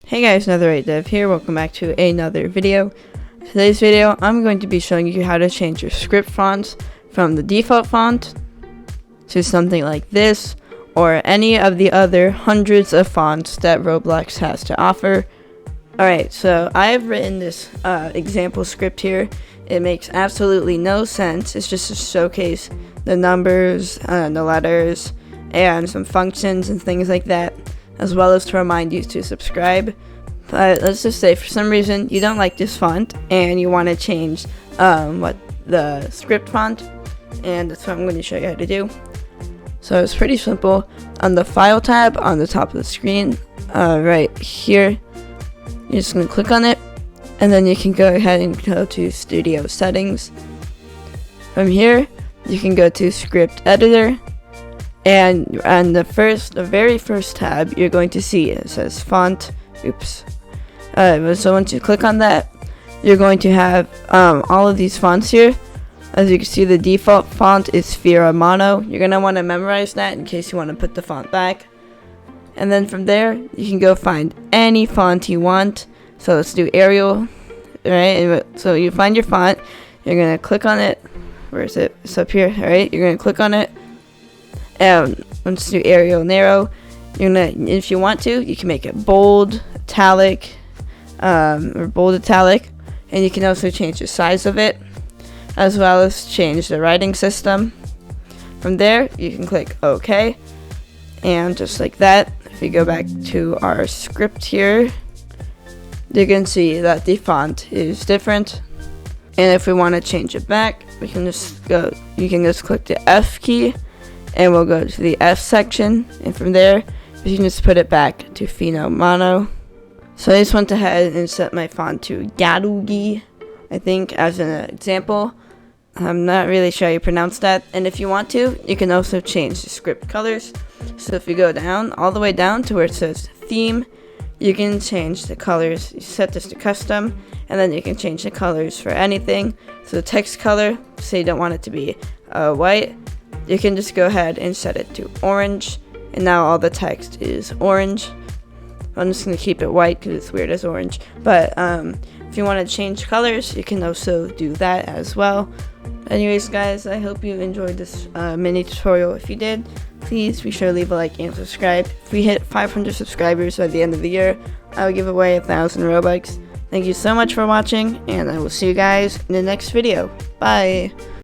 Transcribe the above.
Hey guys, Netherite Dev here. Welcome back to another video. Today's video, I'm going to be showing you how to change your script fonts from the default font to something like this or any of the other hundreds of fonts that Roblox has to offer. Alright, so I've written this example script here. It makes absolutely no sense. It's just to showcase the numbers, the letters, and some functions and things like that, as well as to remind you to subscribe. But let's just say for some reason you don't like this font and you want to change the script font, and that's what I'm going to show you how to do. So it's pretty simple. On the File tab on the top of the screen, right here, you're just going to click on it, and then you can go ahead and go to Studio Settings. From here, you can go to Script Editor. And on the very first tab, you're going to see it says font. So once you click on that, you're going to have all of these fonts here. As you can see, the default font is Fiera Mono. You're going to want to memorize that in case you want to put the font back. And then from there, you can go find any font you want. So let's do Arial. Alright, so you find your font. You're going to click on it. Where is it? It's up here. Alright, you're going to click on it. And once you do Arial Narrow, if you want to, you can make it bold, italic, or bold italic, and you can also change the size of it, as well as change the writing system. From there, you can click OK, and just like that, if you go back to our script here, you can see that the font is different. And if we want to change it back, we can just go. You can just click the F key. And we'll go to the F section, and from there, you can just put it back to Fiera Mono. So I just went ahead and set my font to Garugi, I think, as an example. I'm not really sure how you pronounce that. And if you want to, you can also change the script colors. So if you go down, all the way down to where it says Theme, you can change the colors. You set this to custom, and then you can change the colors for anything. So the text color, say you don't want it to be white, you can just go ahead and set it to orange, and now all the text is orange. I'm just going to keep it white because it's weird as orange, but if you want to change colors, you can also do that as well. Anyways guys, I hope you enjoyed this mini tutorial. If you did, please be sure to leave a like and subscribe. If we hit 500 subscribers by the end of the year, I will give away 1,000 Robux. Thank you so much for watching, and I will see you guys in the next video. Bye!